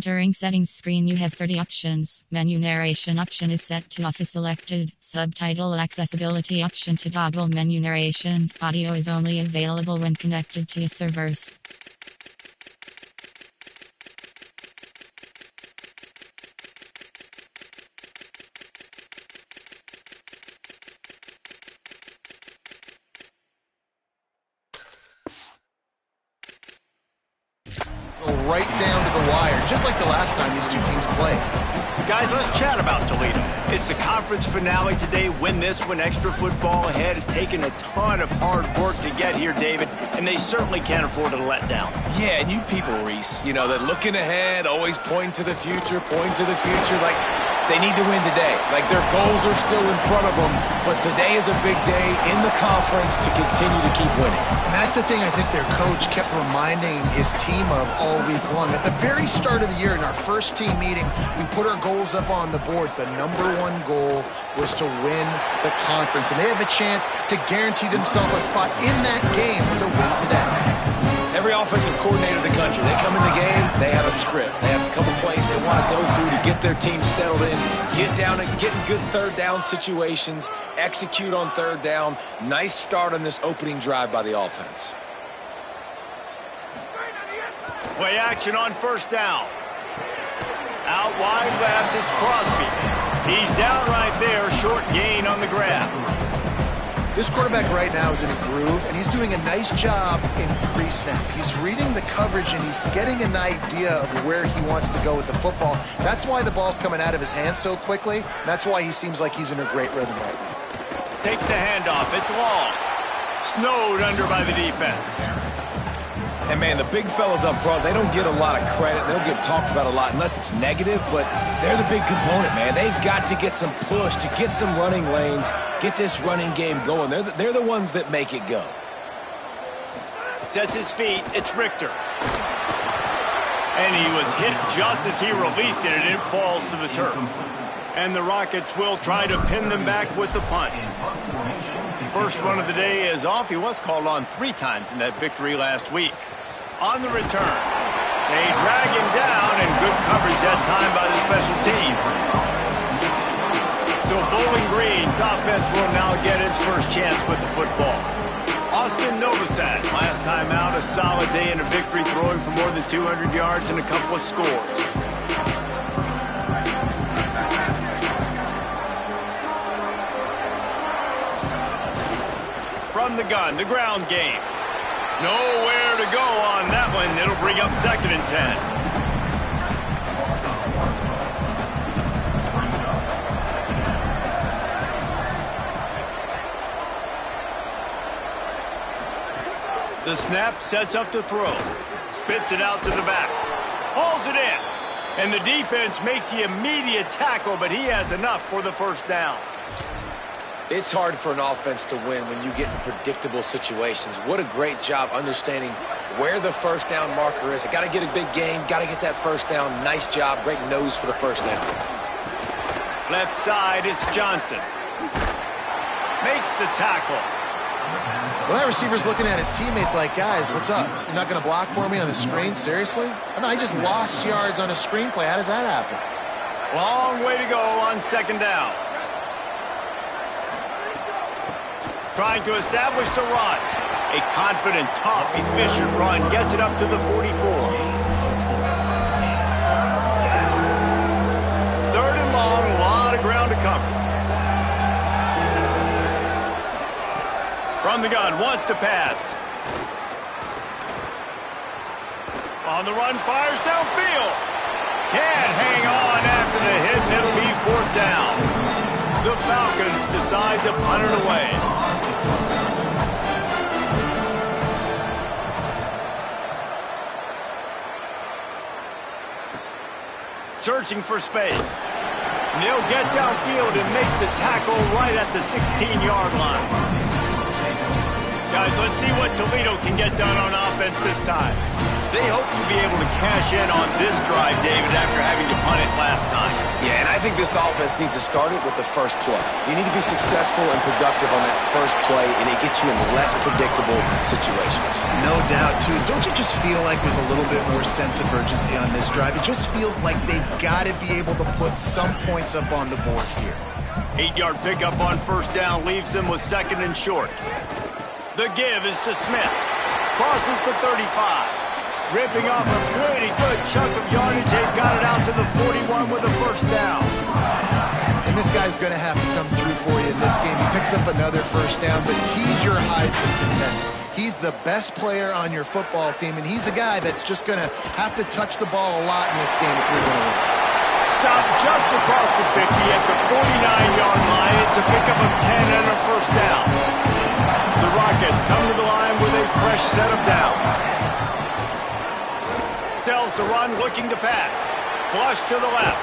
Entering settings screen, you have 30 options. Menu narration option is set to off is selected. Subtitle accessibility option to toggle menu narration. Audio is only available when connected to your servers. Right down to the wire, just like the last time these two teams played. Guys, let's chat about Toledo. It's the conference finale today. Win this one. Extra football ahead. Has taken a ton of hard work to get here, David, and they certainly can't afford to let down. Yeah, and you people, Reese, you know, that looking ahead, always pointing to the future, like they need to win today. Like their goals are still in front of them, but today is a big day in the conference to continue to keep winning. And that's the thing I think their coach kept reminding his team of all week long. At the very start of the year, in our first team meeting, we put our goals up on the board. The #1 goal was to win the conference, and they have a chance to guarantee themselves a spot in that game with a win today. Every offensive coordinator in the country, they come in the game, they have a script. They have a couple plays they want to go through to get their team settled in, get down and get in good third down situations, execute on third down. Nice start on this opening drive by the offense. Play action on first down. Out wide left, it's Crosby. He's down right there, short gain on the grab. This quarterback right now is in a groove, and he's doing a nice job in pre-snap. He's reading the coverage, and he's getting an idea of where he wants to go with the football. That's why the ball's coming out of his hands so quickly. And that's why he seems like he's in a great rhythm right now. Takes the handoff. It's long. Snowed under by the defense. And, man, the big fellas up front, they don't get a lot of credit. They don't get talked about a lot unless it's negative, but they're the big component, man. They've got to get some push, to get some running lanes, get this running game going. They're the ones that make it go. Sets his feet. It's Richter. And he was hit just as he released it, and it falls to the turf. And the Rockets will try to pin them back with the punt. First run of the day is off. He was called on 3 times in that victory last week. On the return, they drag him down, and good coverage that time by the special team. So Bowling Green's offense will now get its first chance with the football. Austin Novosad, last time out, a solid day in a victory, throwing for more than 200 yards and a couple of scores. From the gun, the ground game. Nowhere to go on that one. It'll bring up 2nd and 10. The snap sets up to throw. Spits it out to the back. Hauls it in. And the defense makes the immediate tackle, but he has enough for the first down. It's hard for an offense to win when you get in predictable situations. What a great job understanding where the first down marker is. Got to get a big gain, got to get that first down. Nice job, great nose for the first down. Left side, it's Johnson. Makes the tackle. Well, that receiver's looking at his teammates like, guys, what's up? You're not going to block for me on the screen? Seriously? I mean, I just lost yards on a screenplay. How does that happen? Long way to go on 2nd down. Trying to establish the run. A confident, tough, efficient run gets it up to the 44. 3rd and long, a lot of ground to cover. From the gun, wants to pass. On the run, fires downfield. Can't hang on after the hit, and it'll be 4th down. The Falcons decide to punt it away. Searching for space. And they'll get downfield and make the tackle right at the 16-yard line. Guys, let's see what Toledo can get done on offense this time. They hope to be able to cash in on this drive, David, after having to punt it last time. Yeah, and I think this offense needs to start it with the first play. You need to be successful and productive on that first play, and it gets you in less predictable situations. No doubt, too. Don't you just feel like there's a little bit more sense of urgency on this drive? It just feels like they've got to be able to put some points up on the board here. 8-yard pickup on first down leaves them with 2nd and short. The give is to Smith. Crosses to 35. Ripping off a pretty good chunk of yardage. They've got it out to the 41 with a first down. And this guy's going to have to come through for you in this game. He picks up another first down, but he's your Heisman contender. He's the best player on your football team, and he's a guy that's just going to have to touch the ball a lot in this game if you're going to win. Stop just across the 50 at the 49-yard line. It's a pickup of 10 and a first down. The Rockets come to the line with a fresh set of downs. Sells to run, looking to pass. Flush to the left.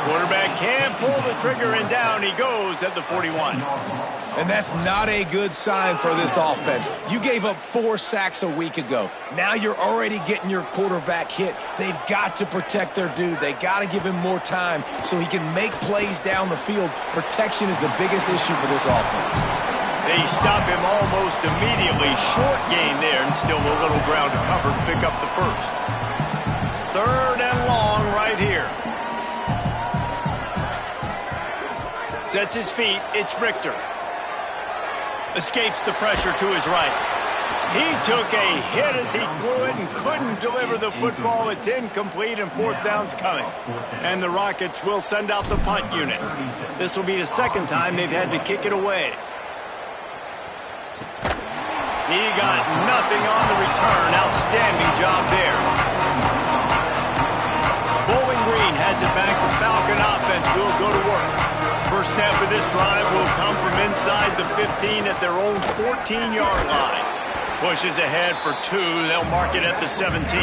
Quarterback can't pull the trigger, and down he goes at the 41. And that's not a good sign for this offense. You gave up 4 sacks a week ago. Now you're already getting your quarterback hit. They've got to protect their dude. They got to give him more time so he can make plays down the field. Protection is the biggest issue for this offense. They stop him almost immediately. Short gain there, and still a little ground to cover to pick up the first. 3rd and long right here. Sets his feet. It's Richter. Escapes the pressure to his right. He took a hit as he threw it and couldn't deliver the football. It's incomplete, and 4th down's coming. And the Rockets will send out the punt unit. This will be the 2nd time they've had to kick it away. He got nothing on the return. Outstanding job there. Bowling Green has it back. The Falcon offense will go to work. First snap of this drive will come from inside the 15 at their own 14-yard line. Pushes ahead for 2. They'll mark it at the 17.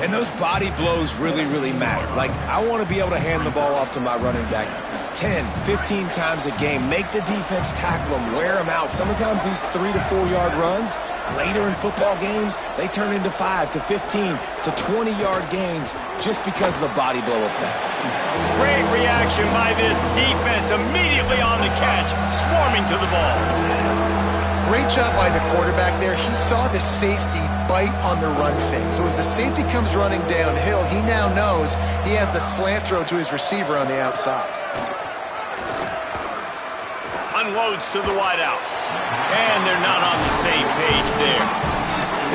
And those body blows really, really matter. Like, I want to be able to hand the ball off to my running back 10, 15 times a game. Make the defense tackle them, wear them out. Sometimes these 3 to 4 yard runs, later in football games, they turn into 5 to 15 to 20-yard gains just because of the body blow effect. Great reaction by this defense. Immediately on the catch, swarming to the ball. Great job by the quarterback there. He saw the safety bite on the run fake. So as the safety comes running downhill, he now knows he has the slant throw to his receiver on the outside. Unloads to the wideout. And they're not on the same page there.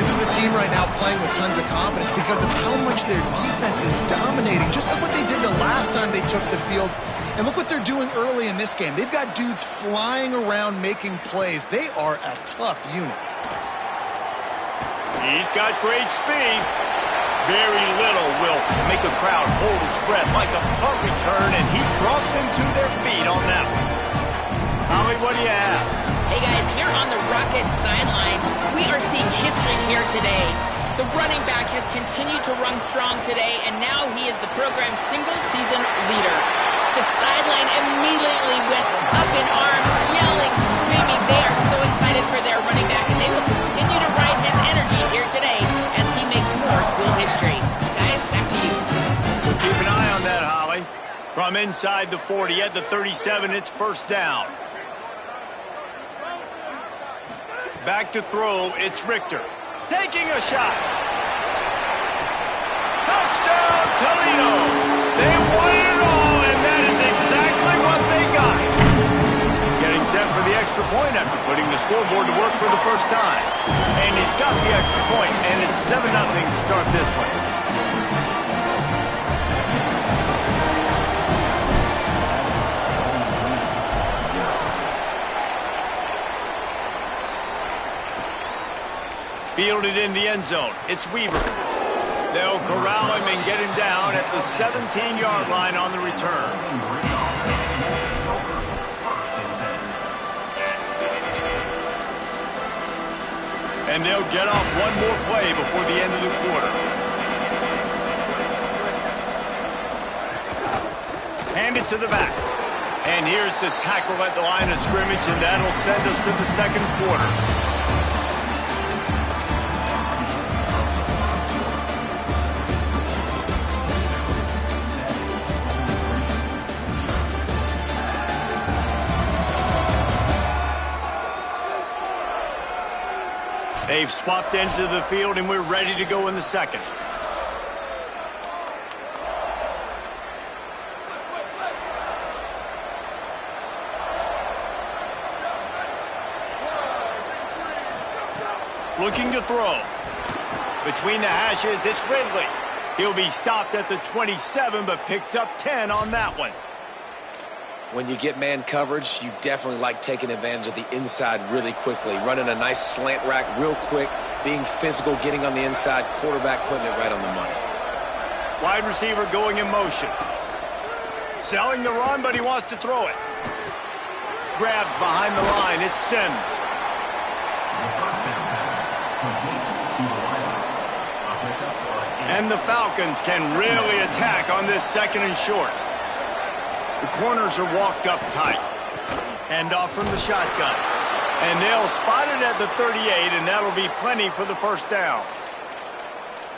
This is a team right now playing with tons of confidence because of how much their defense is dominating. Just like what they did the last time they took the field. And look what they're doing early in this game. They've got dudes flying around making plays. They are a tough unit. He's got great speed. Very little will make a crowd hold its breath like a punt return, and he brought them to their feet on that one. Holly, what do you have? Hey guys, here on the Rockets sideline, we are seeing history here today. The running back has continued to run strong today, and now he is the program's single-season leader. The sideline immediately went up in arms, yelling, screaming. They are so excited for their running back, and they will continue to ride his energy here today as he makes more school history. Guys, back to you. We'll keep an eye on that, Holly. From inside the 40 at the 37, it's first down. Back to throw, it's Richter. Taking a shot. Touchdown, Toledo. They won it all, and that is exactly what they got. Getting set for the extra point after putting the scoreboard to work for the first time. And he's got the extra point, and it's 7-0 to start this one. Fielded in the end zone. It's Weaver. They'll corral him and get him down at the 17-yard line on the return. And they'll get off one more play before the end of the quarter. Hand it to the back. And here's the tackle at the line of scrimmage, and that'll send us to the second quarter. They've swapped ends of the field, and we're ready to go in the second. Looking to throw. Between the hashes, it's Ridley. He'll be stopped at the 27, but picks up 10 on that one. When you get man coverage, you definitely like taking advantage of the inside really quickly. Running a nice slant rack real quick, being physical, getting on the inside, quarterback putting it right on the money. Wide receiver going in motion. Selling the run, but he wants to throw it. Grabbed behind the line, it's Sims. And the Falcons can really attack on this second and short. The corners are walked up tight. Hand off from the shotgun. And they'll spot it at the 38, and that'll be plenty for the first down.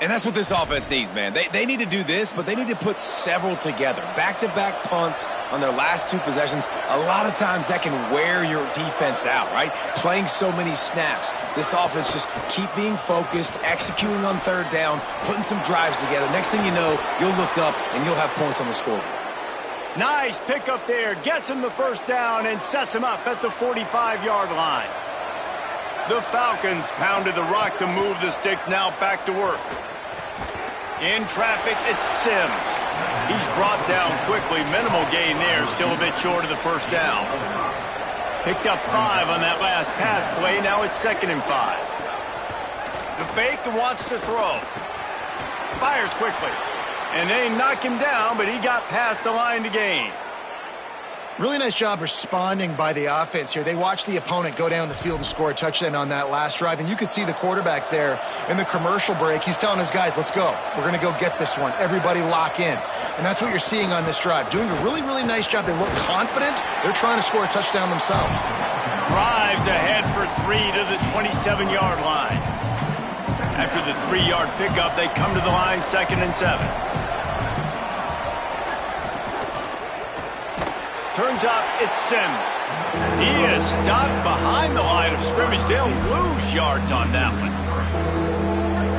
And that's what this offense needs, man. They need to do this, but they need to put several together. Back-to-back punts on their last two possessions. A lot of times that can wear your defense out, right? Playing so many snaps. This offense just keep being focused, executing on third down, putting some drives together. Next thing you know, you'll look up and you'll have points on the scoreboard. Nice pickup there. Gets him the first down and sets him up at the 45-yard line. The Falcons pounded the rock to move the sticks. Now back to work. In traffic, it's Sims. He's brought down quickly. Minimal gain there. Still a bit short of the first down. Picked up 5 on that last pass play. Now it's 2nd and 5. The fake wants to throw. Fires quickly. And they knock him down, but he got past the line to gain. Really nice job responding by the offense here. They watched the opponent go down the field and score a touchdown on that last drive, and you could see the quarterback there in the commercial break. He's telling his guys, let's go. We're going to go get this one. Everybody lock in. And that's what you're seeing on this drive. Doing a really, really nice job. They look confident. They're trying to score a touchdown themselves. Drives ahead for 3 to the 27-yard line. After the 3-yard pickup, they come to the line 2nd and 7. Turns up, it's Sims. He is stopped behind the line of scrimmage. They'll lose yards on that one.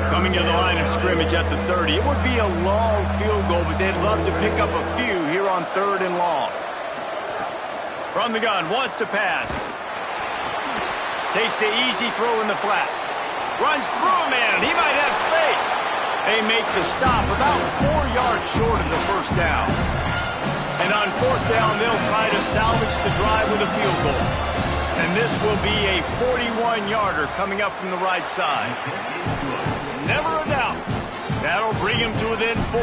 Coming to the line of scrimmage at the 30. It would be a long field goal, but they'd love to pick up a few here on 3rd and long. From the gun, wants to pass. Takes the easy throw in the flat. Runs through a man. He might have space. They make the stop about 4 yards short of the first down. And on 4th down, they'll try to salvage the drive with a field goal. And this will be a 41-yarder coming up from the right side. Never a doubt. That'll bring him to within 4.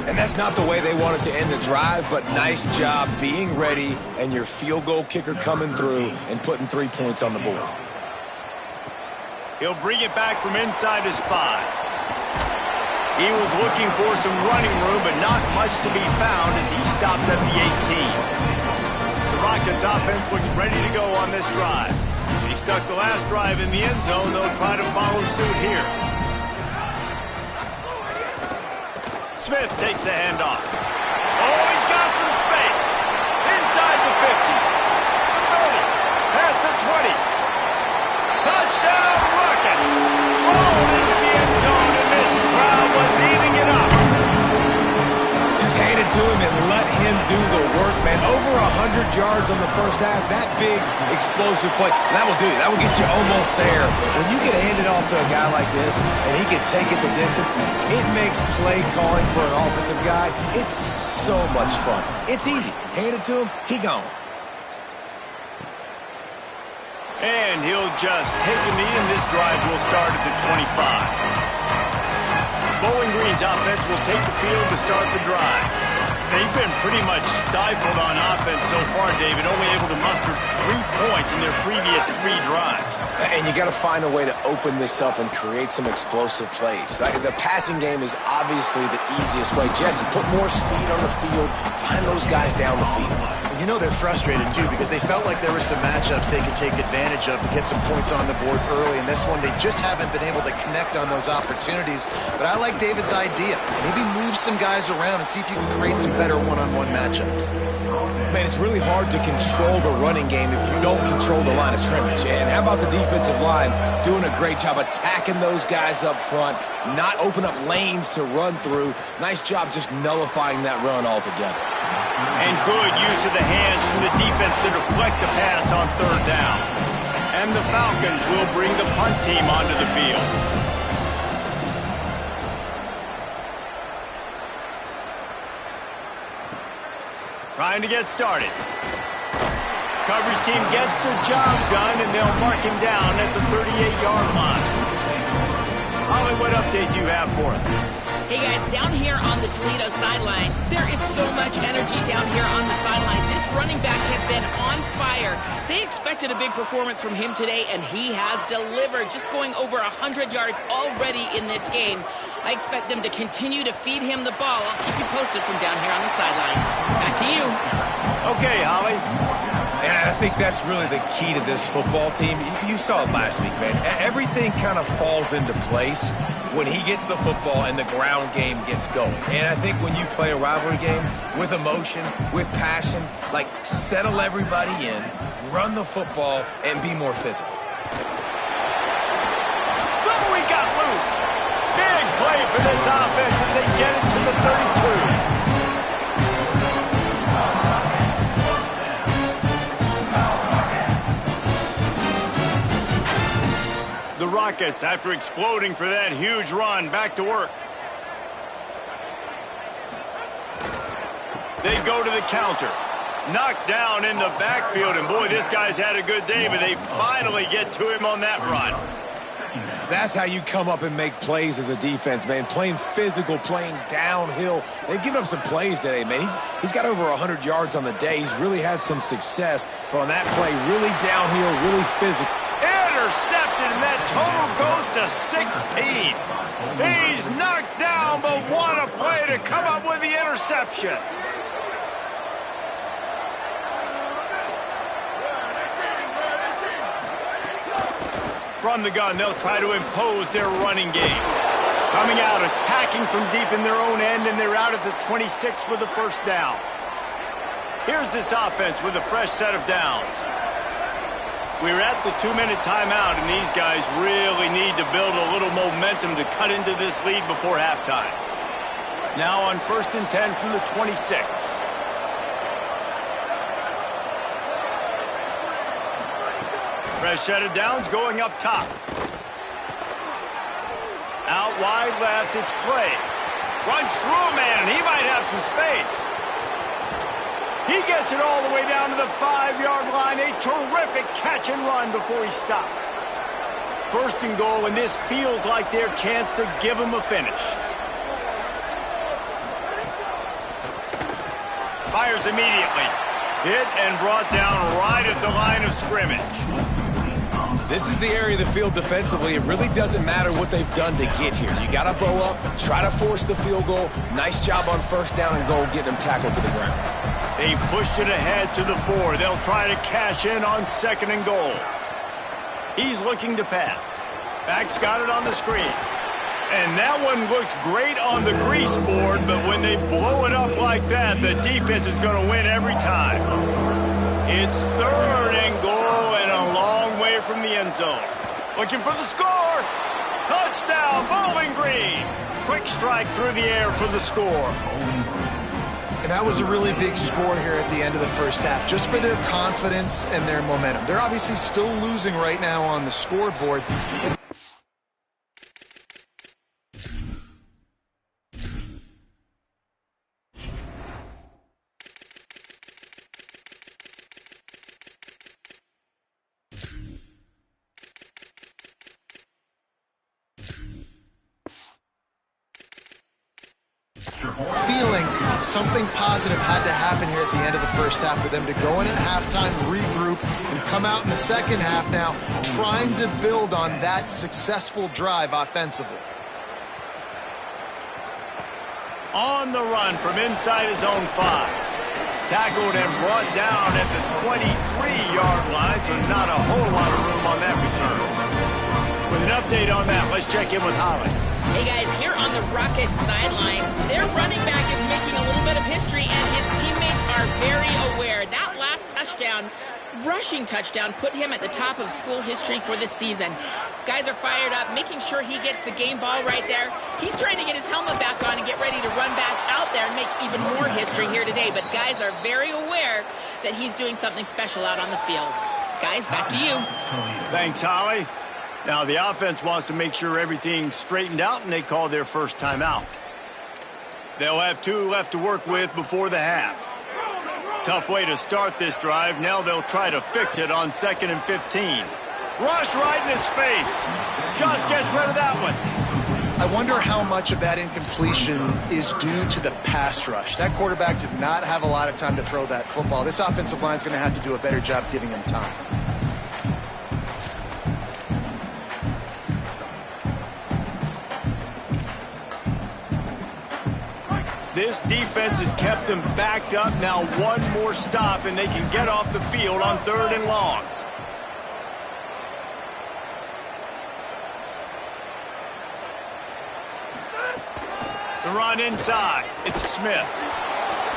And that's not the way they wanted to end the drive, but nice job being ready and your field goal kicker coming through and putting 3 points on the board. He'll bring it back from inside his 5. He was looking for some running room, but not much to be found as he stopped at the 18. The Rockets offense looks ready to go on this drive. He stuck the last drive in the end zone. They'll try to follow suit here. Smith takes the handoff. Oh, he's got some space. Inside the 50. The 30. Past the 20. Touchdown, Rockets. Oh, into the end zone, and this crowd was eating it up. Just hand it to him and let him do the work, man. Over 100 yards on the first half. That big, explosive play. That will do it. That will get you almost there. When you get handed off to a guy like this and he can take it the distance, it makes play calling for an offensive guy, it's so much fun. It's easy. Hand it to him, he gone. And he'll just take a knee, and this drive will start at the 25. Bowling Green's offense will take the field to start the drive. They've been pretty much stifled on offense so far, David, only able to muster 3 points in their previous 3 drives. And you got to find a way to open this up and create some explosive plays. The passing game is obviously the easiest way. Jesse, put more speed on the field. Find those guys down the field. You know they're frustrated, too, because they felt like there were some matchups they could take advantage of to get some points on the board early. And this one, they just haven't been able to connect on those opportunities. But I like David's idea. Maybe move some guys around and see if you can create some better one-on-one matchups. Man, it's really hard to control the running game if you don't control the line of scrimmage. And how about the defensive line doing a great job attacking those guys up front, not open up lanes to run through. Nice job just nullifying that run altogether. And good use of the hands from the defense to deflect the pass on third down. And the Falcons will bring the punt team onto the field. Trying to get started. Coverage team gets the job done, and they'll mark him down at the 38-yard line. Holly, what update do you have for us? Hey guys, down here on the Toledo sideline, there is so much energy down here on the sideline. This running back has been on fire. They expected a big performance from him today, and he has delivered, just going over 100 yards already in this game. I expect them to continue to feed him the ball. I'll keep you posted from down here on the sidelines. Back to you. Okay, Holly. And I think that's really the key to this football team. You saw it last week, man. Everything kind of falls into place when he gets the football and the ground game gets going. And I think when you play a rivalry game with emotion, with passion, like settle everybody in, run the football, and be more physical. Oh, he got loose. Big play for this offense as they get it to the 32. The Rockets, after exploding for that huge run, back to work. They go to the counter. Knocked down in the backfield, and boy, this guy's had a good day, but they finally get to him on that run. That's how you come up and make plays as a defense, man. Playing physical, playing downhill. They've given up some plays today, man. He's got over 100 yards on the day. He's really had some success, but on that play, really downhill, really physical. Intercepted, and that total goes to 16. He's knocked down, but what a play to come up with the interception. From the gun, they'll try to impose their running game. Coming out, attacking from deep in their own end, and they're out at the 26 with the first down. Here's this offense with a fresh set of downs. We're at the 2-minute timeout, and these guys really need to build a little momentum to cut into this lead before halftime. Now on 1st and 10 from the 26. Fresh set of downs going up top. Out wide left, it's Clay. Runs through a man, and he might have some space. He gets it all the way down to the 5-yard line. A terrific catch and run before he stopped. 1st and goal, and this feels like their chance to give him a finish. Fires immediately. Hit and brought down right at the line of scrimmage. This is the area of the field defensively. It really doesn't matter what they've done to get here. You got to bow up, try to force the field goal. Nice job on 1st down and goal, get them tackled to the ground. They've pushed it ahead to the 4. They'll try to cash in on 2nd and goal. He's looking to pass. Back's got it on the screen. And that one looked great on the grease board, but when they blow it up like that, the defense is going to win every time. It's 3rd and goal and a long way from the end zone. Looking for the score. Touchdown, Bowling Green. Quick strike through the air for the score. And that was a really big score here at the end of the first half, just for their confidence and their momentum. They're obviously still losing right now on the scoreboard. Feeling something positive had to happen here at the end of the first half for them to go in at halftime, regroup, and come out in the second half now trying to build on that successful drive offensively. On the run from inside his own 5. Tackled and brought down at the 23-yard line, so not a whole lot of room on that return. With an update on that, let's check in with Holly. Hey guys, here on the Rockets sideline, their running back is making a little bit of history, and his teammates are very aware. That last touchdown, rushing touchdown, put him at the top of school history for this season. Guys are fired up, making sure he gets the game ball right there. He's trying to get his helmet back on and get ready to run back out there and make even more history here today. But guys are very aware that he's doing something special out on the field. Guys, back to you. Thanks, Holly. Now, the offense wants to make sure everything's straightened out, and they call their first timeout. They'll have 2 left to work with before the half. Tough way to start this drive. Now they'll try to fix it on 2nd and 15. Rush right in his face. Just gets rid of that one. I wonder how much of that incompletion is due to the pass rush. That quarterback did not have a lot of time to throw that football. This offensive line is going to have to do a better job giving him time. This defense has kept them backed up. Now one more stop, and they can get off the field on 3rd and long. The run inside. It's Smith.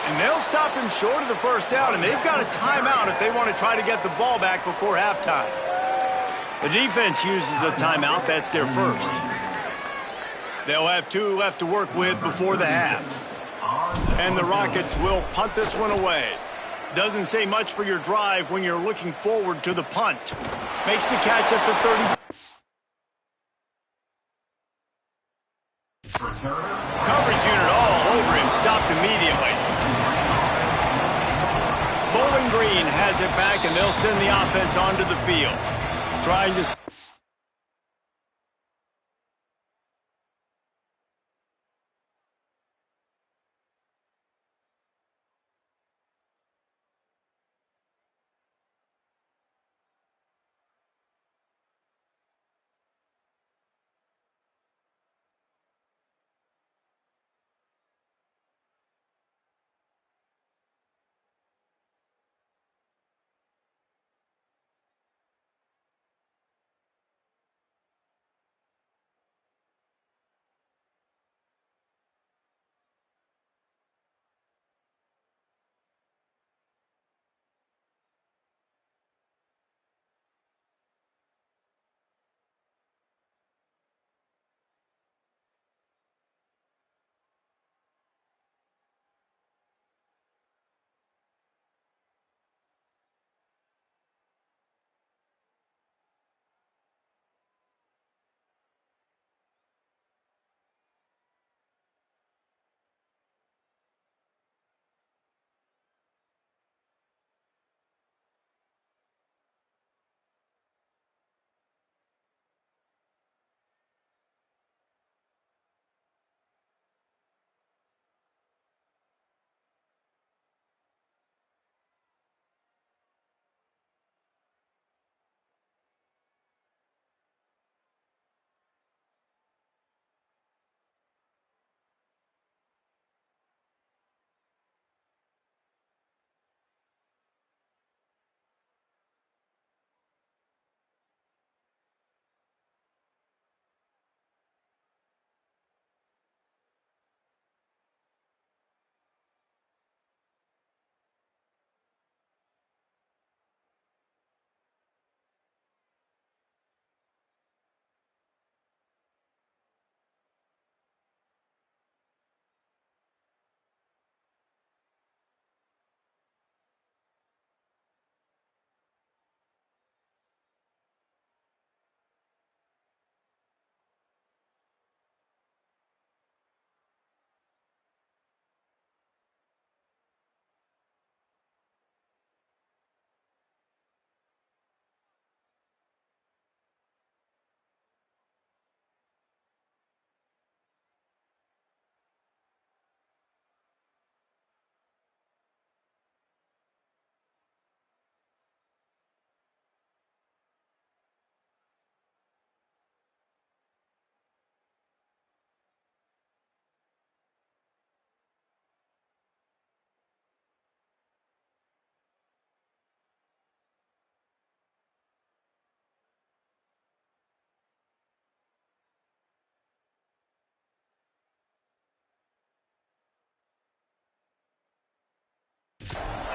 And they'll stop him short of the first down, and they've got a timeout if they want to try to get the ball back before halftime. The defense uses a timeout. That's their first. They'll have 2 left to work with before the half. And the Rockets will punt this one away. Doesn't say much for your drive when you're looking forward to the punt. Makes the catch at the 30. Coverage unit all over him. Stopped immediately. Bowling Green has it back, and they'll send the offense onto the field. Trying to...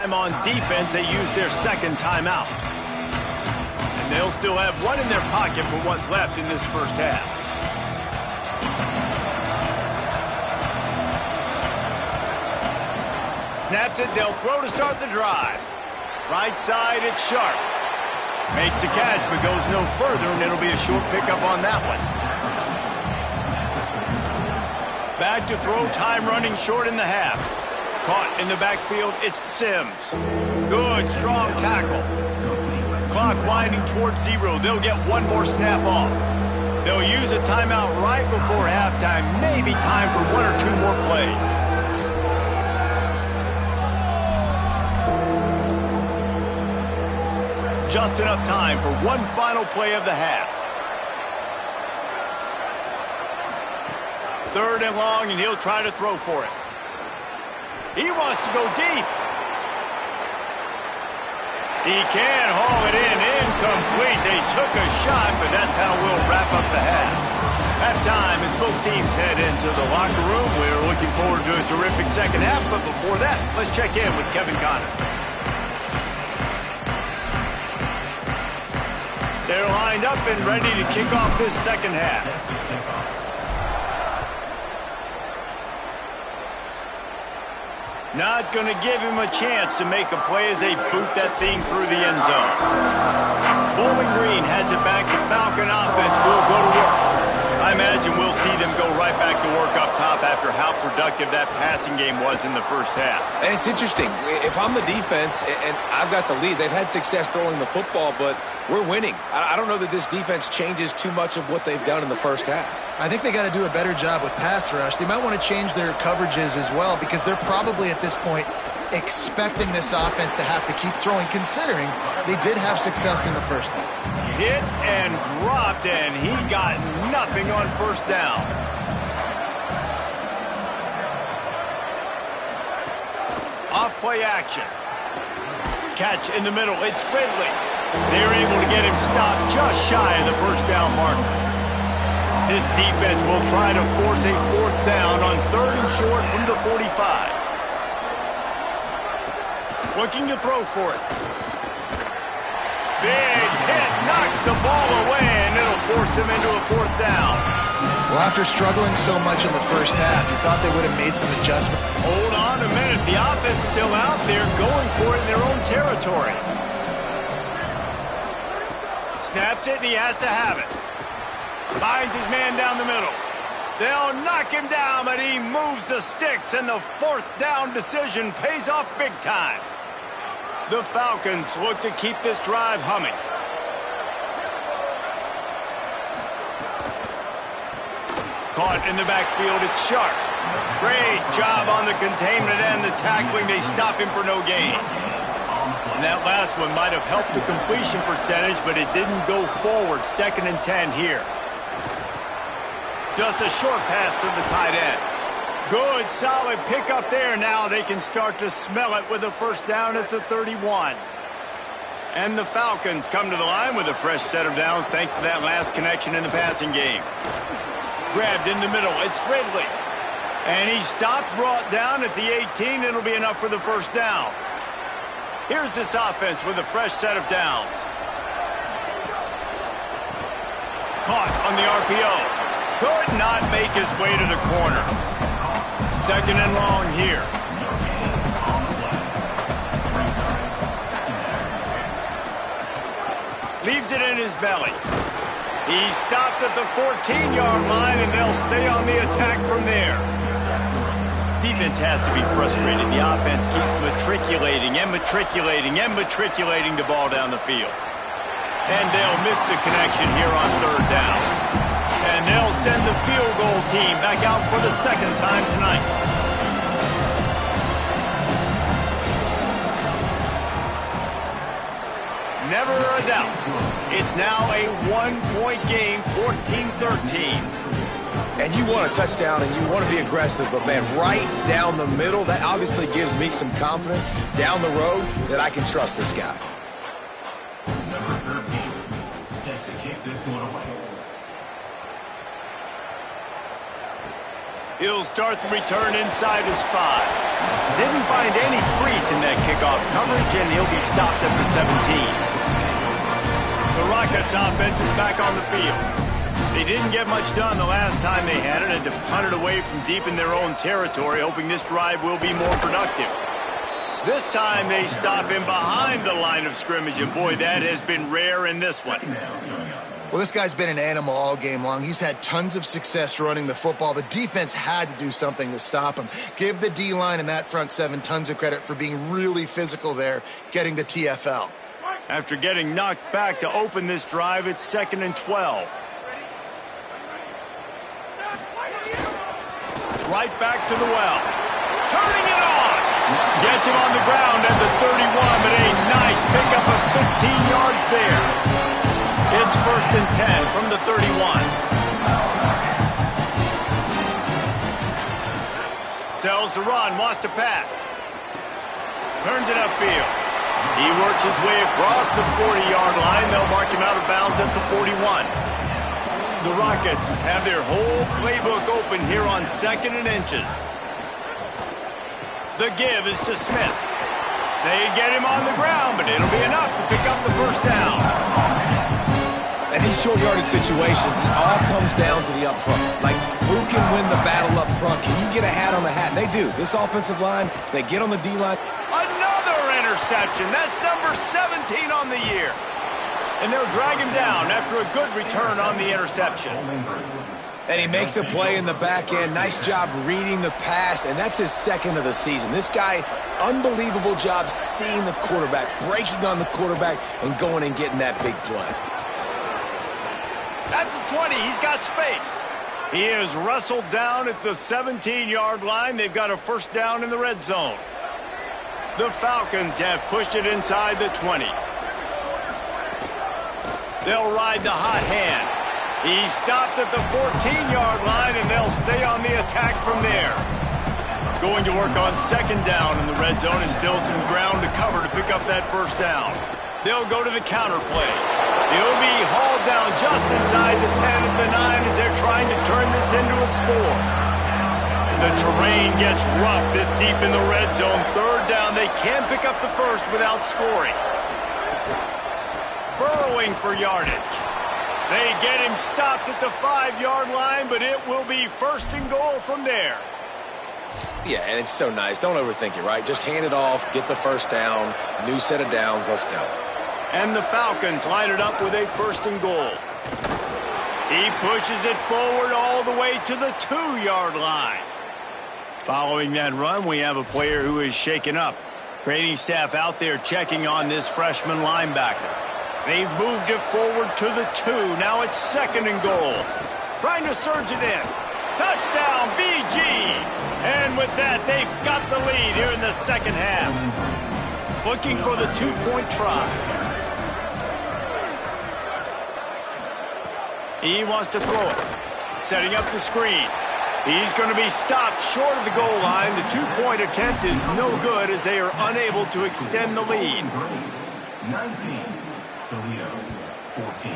And on defense, they use their second timeout. And they'll still have one in their pocket for what's left in this first half. Snaps it, they'll throw to start the drive. Right side, it's Sharp. Makes the catch, but goes no further, and it'll be a short pickup on that one. Back to throw, time running short in the half. Caught in the backfield, it's Sims. Good, strong tackle. Clock winding towards 0. They'll get one more snap off. They'll use a timeout right before halftime. Maybe time for one or two more plays. Just enough time for one final play of the half. 3rd and long, and he'll try to throw for it. He wants to go deep. He can haul it in. Incomplete. They took a shot, but that's how we'll wrap up the half. Halftime as both teams head into the locker room. We're looking forward to a terrific second half, but before that, let's check in with Kevin Connor. They're lined up and ready to kick off this second half. Not going to give him a chance to make a play as they boot that thing through the end zone. Bowling Green has it back. The Falcon offense will go to work. I imagine we'll see them go right back to work up top after how productive that passing game was in the first half. And it's interesting. If I'm the defense and I've got the lead, they've had success throwing the football, but we're winning. I don't know that this defense changes too much of what they've done in the first half. I think they got to do a better job with pass rush. They might want to change their coverages as well, because they're probably at this point expecting this offense to have to keep throwing, considering they did have success in the first half. Hit and dropped, and he got nothing on first down. Off play action. Catch in the middle. It's Ridley. They're able to get him stopped just shy of the first down marker. This defense will try to force a 4th down on 3rd and short from the 45. Looking to throw for it. Big hit, knocks the ball away, and it'll force him into a 4th down. Well, after struggling so much in the first half, you thought they would have made some adjustments. Hold on a minute. The offense still out there going for it in their own territory. Snaps it, and he has to have it. Finds his man down the middle. They'll knock him down, but he moves the sticks, and the 4th down decision pays off big time. The Falcons look to keep this drive humming. Caught in the backfield, it's Sharp. Great job on the containment and the tackling. They stop him for no gain. And that last one might have helped the completion percentage, but it didn't go forward. 2nd and 10 here. Just a short pass to the tight end. Good, solid pickup there. Now they can start to smell it with a 1st down at the 31. And the Falcons come to the line with a fresh set of downs thanks to that last connection in the passing game. Grabbed in the middle. It's Ridley. And he stopped, brought down at the 18. It'll be enough for the 1st down. Here's this offense with a fresh set of downs. Caught on the RPO. Could not make his way to the corner. 2nd and long here. Leaves it in his belly. He stopped at the 14-yard line, and they'll stay on the attack from there. Defense has to be frustrated. The offense keeps matriculating and matriculating and matriculating the ball down the field. And they'll miss the connection here on 3rd down. And they'll send the field goal team back out for the 2nd time tonight. Never a doubt. It's now a 1-point game, 14-13. And you want a touchdown and you want to be aggressive, but, man, right down the middle, that obviously gives me some confidence down the road that I can trust this guy. Number 13, set to kick this one away. He'll start the return inside his 5. Didn't find any crease in that kickoff coverage, and he'll be stopped at the 17. The Rockets offense is back on the field. They didn't get much done the last time they had it and to punt it away from deep in their own territory, hoping this drive will be more productive. This time they stop him behind the line of scrimmage, and boy, that has been rare in this one. Well, this guy's been an animal all game long. He's had tons of success running the football. The defense had to do something to stop him. Give the D-line and that front seven tons of credit for being really physical there, getting the TFL. After getting knocked back to open this drive, it's 2nd and 12. Right back to the well. Turning it on. Gets him on the ground at the 31, but a nice pickup of 15 yards there. It's 1st and 10 from the 31. Sells the run, wants to pass. Turns it upfield. He works his way across the 40-yard line. They'll mark him out of bounds at the 41. The Rockets have their whole playbook open here on 2nd and inches. The give is to Smith. They get him on the ground, but it'll be enough to pick up the first down. In these short yardage situations, it all comes down to the up front. Like, who can win the battle up front? Can you get a hat on the hat? And they do. This offensive line, they get on the D-line. Another interception. That's number 17 on the year. And they'll drag him down after a good return on the interception. And he makes a play in the back end. Nice job reading the pass, and that's his 2nd of the season. This guy, unbelievable job seeing the quarterback, breaking on the quarterback, and going and getting that big play. That's the 20. He's got space. He is wrestled down at the 17-yard line. They've got a first down in the red zone. The Falcons have pushed it inside the 20. They'll ride the hot hand. He's stopped at the 14-yard line, and they'll stay on the attack from there. Going to work on 2nd down in the red zone, and still some ground to cover to pick up that first down. They'll go to the counter play. He'll be hauled down just inside the 10 at the 9 as they're trying to turn this into a score. The terrain gets rough this deep in the red zone. 3rd down, they can't pick up the first without scoring. Burrowing for yardage. They get him stopped at the 5-yard line, but it will be 1st and goal from there. Yeah, and it's so nice. Don't overthink it, right? Just hand it off, get the first down, new set of downs, let's go. And the Falcons line it up with a 1st and goal. He pushes it forward all the way to the 2-yard line. Following that run, we have a player who is shaken up. Training staff out there checking on this freshman linebacker. They've moved it forward to the 2. Now it's 2nd and goal. Trying to surge it in. Touchdown, BG! And with that, they've got the lead here in the 2nd half. Looking for the 2-point try. He wants to throw it. Setting up the screen. He's going to be stopped short of the goal line. The 2-point attempt is no good as they are unable to extend the lead. 19, Toledo, 14.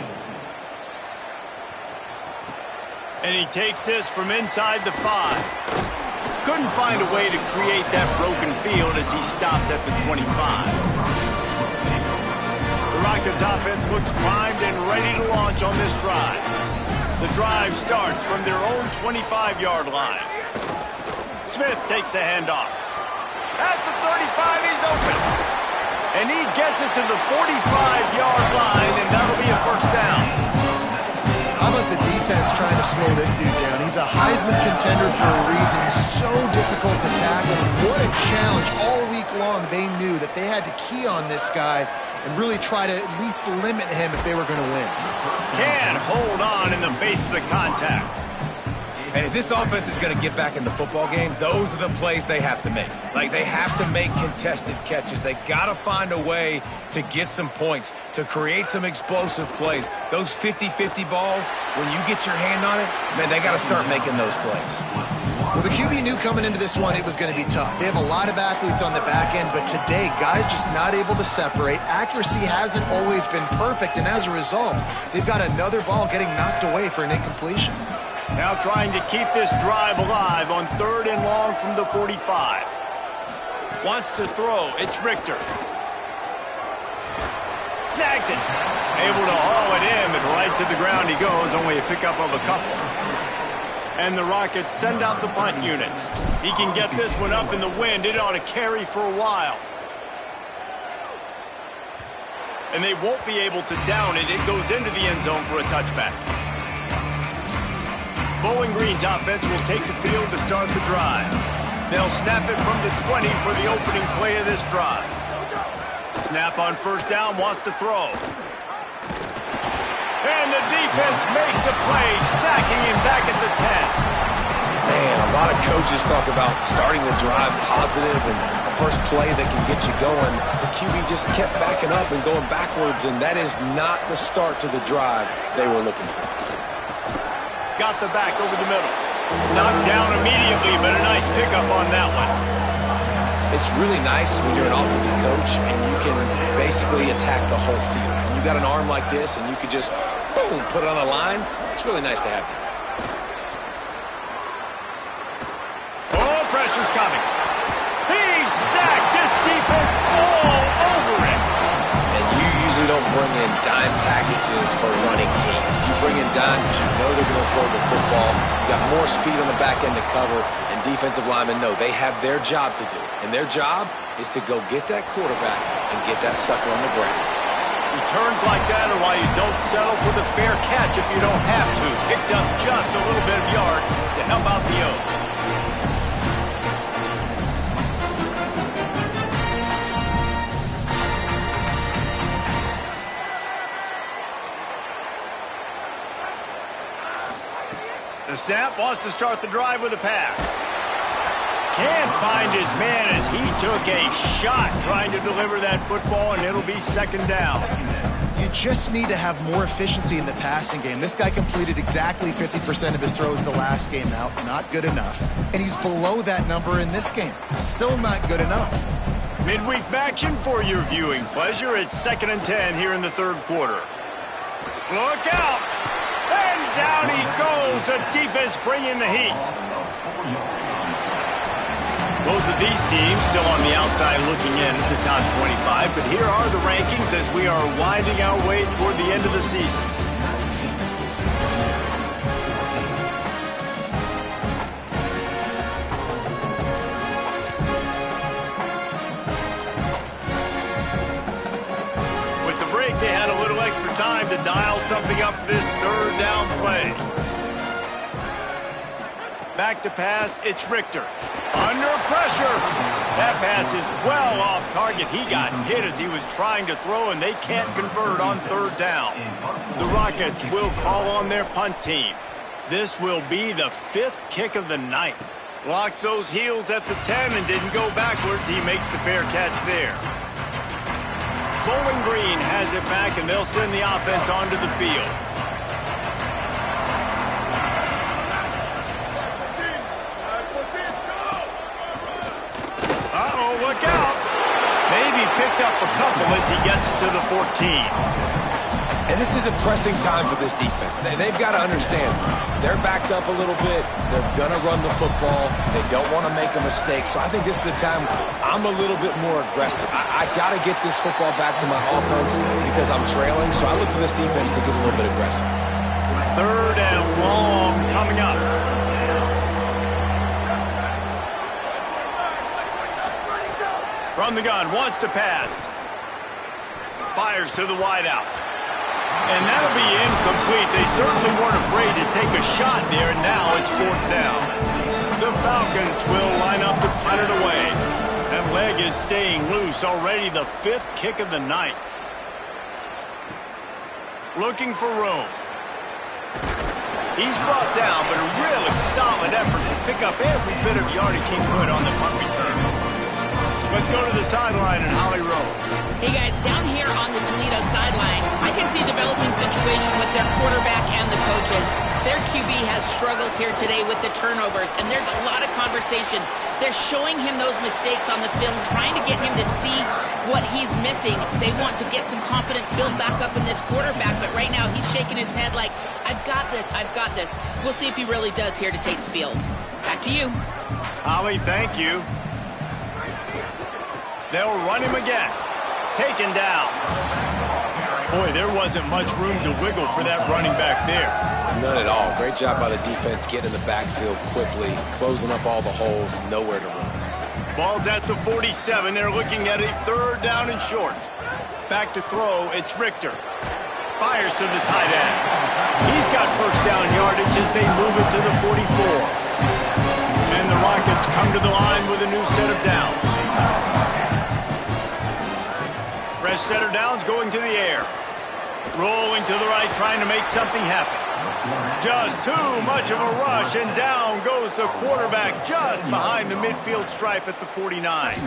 And he takes this from inside the 5. Couldn't find a way to create that broken field as he stopped at the 25. The Rockets offense looks primed and ready to launch on this drive. The drive starts from their own 25-yard line. Smith takes the handoff. At the 35, he's open. And he gets it to the 45-yard line, and that'll be a first down. How about the defense trying to slow this dude down? He's a Heisman contender for a reason. He's so difficult to tackle. And what a challenge. All week long, they knew that they had to key on this guy and really try to at least limit him if they were going to win. Can hold on in the face of the contact. And if this offense is going to get back in the football game, those are the plays they have to make. Like, they have to make contested catches. They got to find a way to get some points, to create some explosive plays. Those 50-50 balls, when you get your hand on it, man, they got to start making those plays. Well, the QB knew coming into this one it was going to be tough. They have a lot of athletes on the back end, but today, guys just not able to separate. Accuracy hasn't always been perfect, and as a result, they've got another ball getting knocked away for an incompletion. Now trying to keep this drive alive on 3rd and long from the 45. Wants to throw. It's Richter. Snags it. Able to haul it in, but right to the ground he goes. Only a pickup of a couple. And the Rockets send out the punt unit. He can get this one up in the wind. It ought to carry for a while. And they won't be able to down it. It goes into the end zone for a touchback. Bowling Green's offense will take the field to start the drive. They'll snap it from the 20 for the opening play of this drive. Snap on first down, wants to throw. And the defense makes a play, sacking him back at the 10. Man, a lot of coaches talk about starting the drive positive and a first play that can get you going. The QB just kept backing up and going backwards, and that is not the start to the drive they were looking for. Got the back over the middle. Knocked down immediately, but a nice pickup on that one. It's really nice when you're an offensive coach and you can basically attack the whole field. When you got an arm like this and you could just, boom, put it on a line, it's really nice to have that. Oh, pressure's coming. He's sacked. This defense all over him. And you usually don't bring in dime packages for running teams. You bring in dime because you know they're going to throw the football. You got more speed on the back end to cover, and defensive linemen know they have their job to do. And their job is to go get that quarterback and get that sucker on the ground. Returns like that are why you don't settle for the fair catch if you don't have to. Picks up just a little bit of yards to help out the O. The snap wants to start the drive with a pass. Can't find his man as he took a shot trying to deliver that football, and it'll be second down. You just need to have more efficiency in the passing game. This guy completed exactly 50% of his throws the last game. Now, not good enough. And he's below that number in this game. Still not good enough. Midweek action for your viewing pleasure. It's 2nd and 10 here in the third quarter. Look out! And down he goes. The defense bringing the heat. Both of these teams still on the outside looking in at the top 25, but here are the rankings as we are winding our way toward the end of the season. With the break, they had a little extra time to dial something up for this third down play. Back to pass, it's Richter. Under pressure. That pass is well off target. He got hit as he was trying to throw, and they can't convert on third down. The Rockets will call on their punt team. This will be the 5th kick of the night. Locked those heels at the 10 and didn't go backwards. He makes the fair catch there. Bowling Green has it back, and they'll send the offense onto the field. Look out. Maybe picked up a couple as he gets to the 14. And this is a pressing time for this defense. They've got to understand, they're backed up a little bit. They're going to run the football. They don't want to make a mistake. So I think this is the time I'm a little bit more aggressive. I got to get this football back to my offense because I'm trailing. So I look for this defense to get a little bit aggressive. Third and long coming up. From the gun, wants to pass. Fires to the wideout. And that'll be incomplete. They certainly weren't afraid to take a shot there, and now it's 4th down. The Falcons will line up to punt it away. That leg is staying loose. Already the 5th kick of the night. Looking for room. He's brought down, but a really solid effort to pick up every bit of yardage he could on the punt return. Let's go to the sideline in Holly Rowe. Hey, guys, down here on the Toledo sideline, I can see a developing situation with their quarterback and the coaches. Their QB has struggled here today with the turnovers, and there's a lot of conversation. They're showing him those mistakes on the film, trying to get him to see what he's missing. They want to get some confidence built back up in this quarterback, but right now he's shaking his head like, I've got this, I've got this. We'll see if he really does here to take the field. Back to you. Holly, thank you. They'll run him again. Taken down. Boy, there wasn't much room to wiggle for that running back there. None at all. Great job by the defense getting in the backfield quickly, closing up all the holes, nowhere to run. Ball's at the 47. They're looking at a 3rd down and short. Back to throw, it's Richter. Fires to the tight end. He's got 1st down yardage as they move it to the 44. And the Rockets come to the line with a new set of downs. Fresh set of downs going to the air. Rolling to the right, trying to make something happen. Just too much of a rush, and down goes the quarterback just behind the midfield stripe at the 49.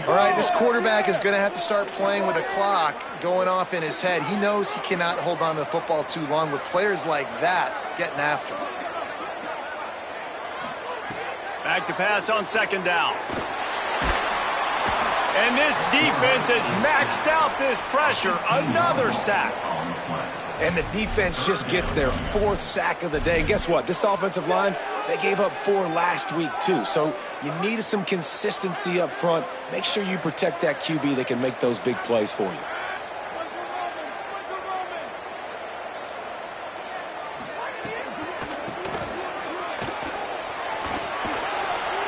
All right, this quarterback is going to have to start playing with a clock going off in his head. He knows he cannot hold on to the football too long with players like that getting after him. Back to pass on 2nd down. And this defense has maxed out this pressure. Another sack. And the defense just gets their 4th sack of the day. And guess what? This offensive line, they gave up 4 last week too. So you need some consistency up front. Make sure you protect that QB that can make those big plays for you.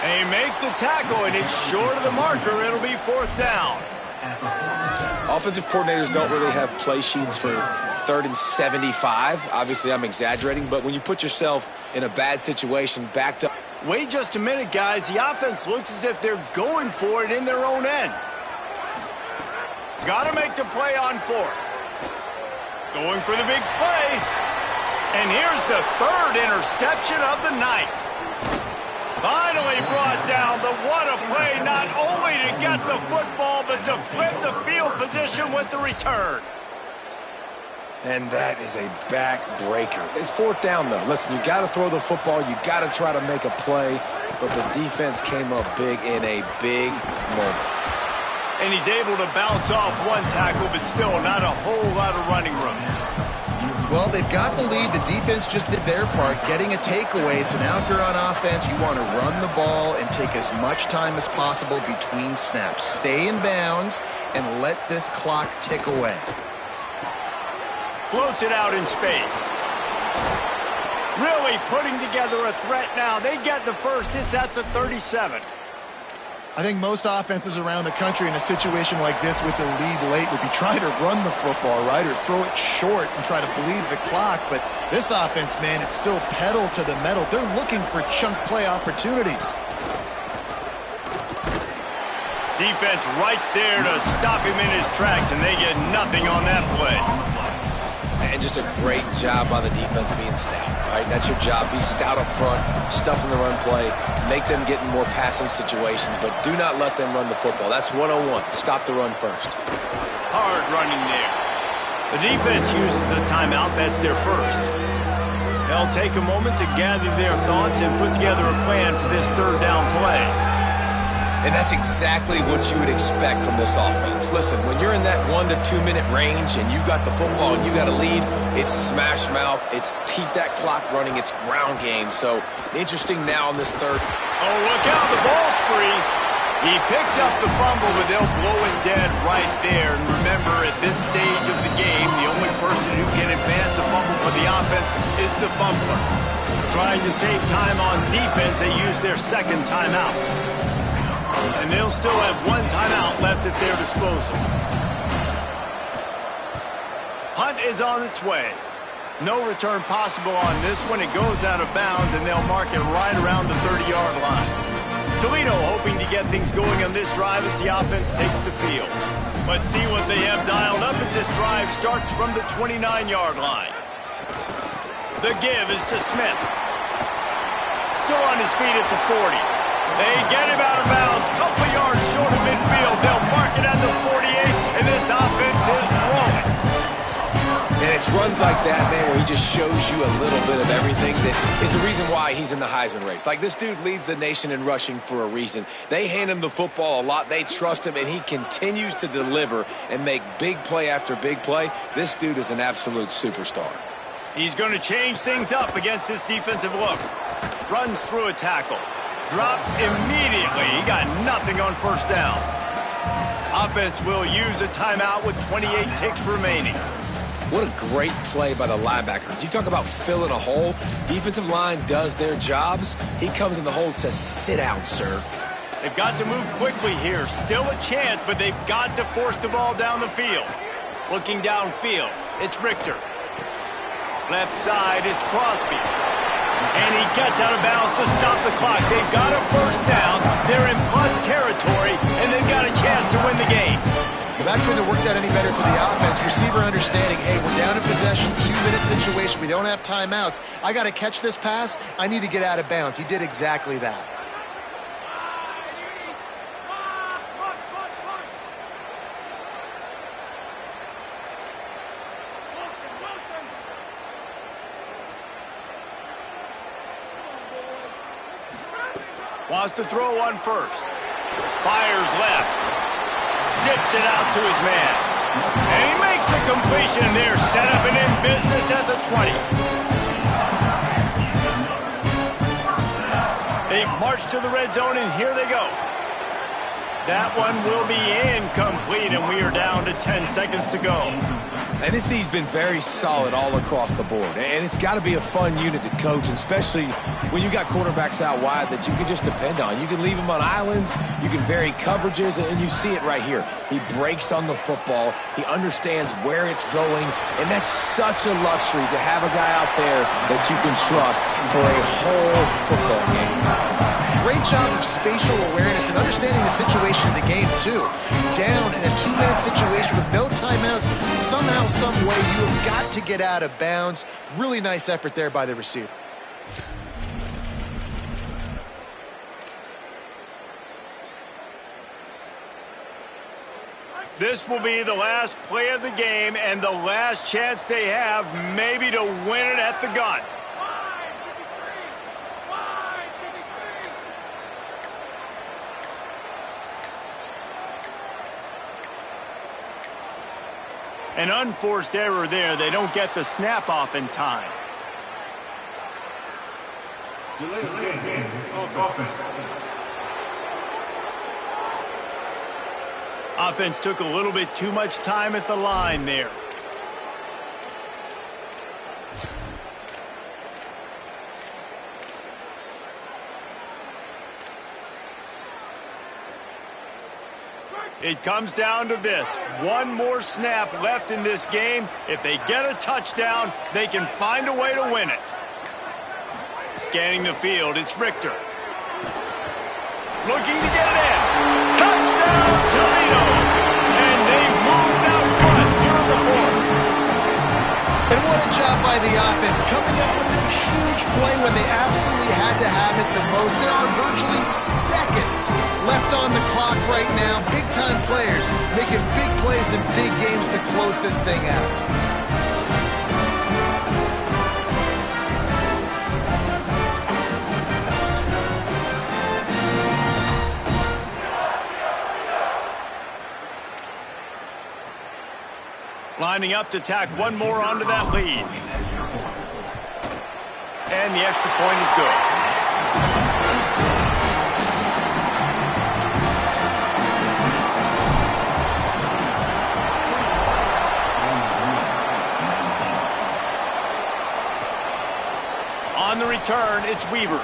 They make the tackle, and it's short of the marker. It'll be 4th down. Offensive coordinators don't really have play sheets for 3rd and 75. Obviously, I'm exaggerating, but when you put yourself in a bad situation, backed up. Wait just a minute, guys. The offense looks as if they're going for it in their own end. Got to make the play on 4th. Going for the big play. And here's the 3rd interception of the night. Finally brought down, but what a play, not only to get the football, but to flip the field position with the return. And that is a backbreaker. It's 4th down, though. Listen, you got to throw the football. You got to try to make a play, but the defense came up big in a big moment. And he's able to bounce off 1 tackle, but still not a whole lot of running room. Well, they've got the lead. The defense just did their part, getting a takeaway. So now if you're on offense, you want to run the ball and take as much time as possible between snaps. Stay in bounds and let this clock tick away. Floats it out in space. Really putting together a threat now. They get the 1st. It's at the 37. I think most offenses around the country in a situation like this with the lead late would be trying to run the football, right, or throw it short and try to bleed the clock. But this offense, man, it's still pedal to the metal. They're looking for chunk play opportunities. Defense right there to stop him in his tracks, and they get nothing on that play. And just a great job by the defense being stout, right? That's your job. Be stout up front, stuff in the run play, make them get in more passing situations, but do not let them run the football. That's 101. Stop the run first. Hard running there. The defense uses a timeout. That's their 1st. They'll take a moment to gather their thoughts and put together a plan for this 3rd down play. And that's exactly what you would expect from this offense. Listen, when you're in that 1 to 2 minute range and you got the football and you got a lead, it's smash mouth, it's keep that clock running, it's ground game. So interesting now in this 3rd. Oh, look out, the ball's free. He picks up the fumble, but they'll blow it dead right there. And remember, at this stage of the game, the only person who can advance a fumble for the offense is the fumbler. Trying to save time on defense, they use their 2nd timeout. And they'll still have 1 timeout left at their disposal. Hunt is on its way. No return possible on this one. It goes out of bounds, and they'll mark it right around the 30-yard line. Toledo hoping to get things going on this drive as the offense takes the field. Let's see what they have dialed up as this drive starts from the 29-yard line. The give is to Smith. Still on his feet at the 40. They get him out of bounds, couple yards short of midfield. They'll mark it at the 48, and this offense is rolling. And it's runs like that, man, where he just shows you a little bit of everything that is the reason why he's in the Heisman race. Like, this dude leads the nation in rushing for a reason. They hand him the football a lot. They trust him, and he continues to deliver and make big play after big play. This dude is an absolute superstar. He's going to change things up against this defensive look. Runs through a tackle. Dropped immediately. He got nothing on 1st down. Offense will use a timeout with 28 ticks remaining. What a great play by the linebacker. You talk about filling a hole. Defensive line does their jobs. He comes in the hole and says, sit down, sir. They've got to move quickly here. Still a chance, but they've got to force the ball down the field. Looking downfield, it's Richter. Left side is Crosby. And he gets out of bounds to stop the clock. They've got a first down. They're in plus territory, and they've got a chance to win the game. Well, that couldn't have worked out any better for the offense. Receiver understanding, hey, we're down in possession, 2-minute situation. We don't have timeouts. I got to catch this pass. I need to get out of bounds. He did exactly that. Wants to throw one first. Fires left. Zips it out to his man. And he makes a completion there. Set up and in business at the 20. They've marched to the red zone, and here they go. That one will be incomplete, and we are down to 10 seconds to go. And this team's been very solid all across the board. And it's got to be a fun unit to coach, especially when you got quarterbacks out wide that you can just depend on. You can leave them on islands, you can vary coverages, and you see it right here. He breaks on the football, he understands where it's going, and that's such a luxury to have a guy out there that you can trust for a whole football game. Great job of spatial awareness and understanding the situation of the game, too. Down in a 2-minute situation with no timeouts, somehow, some way, you have got to get out of bounds. Really nice effort there by the receiver. This will be the last play of the game and the last chance they have maybe to win it at the gun. An unforced error there. They don't get the snap off in time. Offense took a little bit too much time at the line there. It comes down to this. One more snap left in this game. If they get a touchdown, they can find a way to win it. Scanning the field, it's Richter. Looking to get it in. Touchdown, Toledo! And they've moved out front here in the fourth. And what a job by the offense, coming up with a huge play when they absolutely had to have it the most. There are virtually seconds left on the clock right now. Big-time players making big plays in big games to close this thing out. Lining up to tack one more onto that lead. And the extra point is good. On the return, it's Weaver.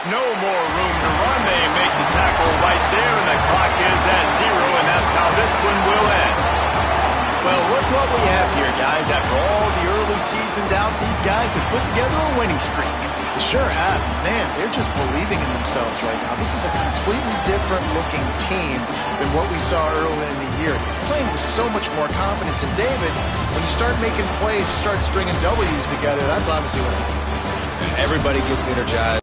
No more room to run. They make the tackle right there, and the clock is at 0, and that's how this one will end. Well, look what we have here, guys. After all the early season doubts, these guys have put together a winning streak. They sure have. Man, they're just believing in themselves right now. This is a completely different looking team than what we saw early in the year. They're playing with so much more confidence. And David, when you start making plays, you start stringing W's together, that's obviously what happens. Everybody gets energized.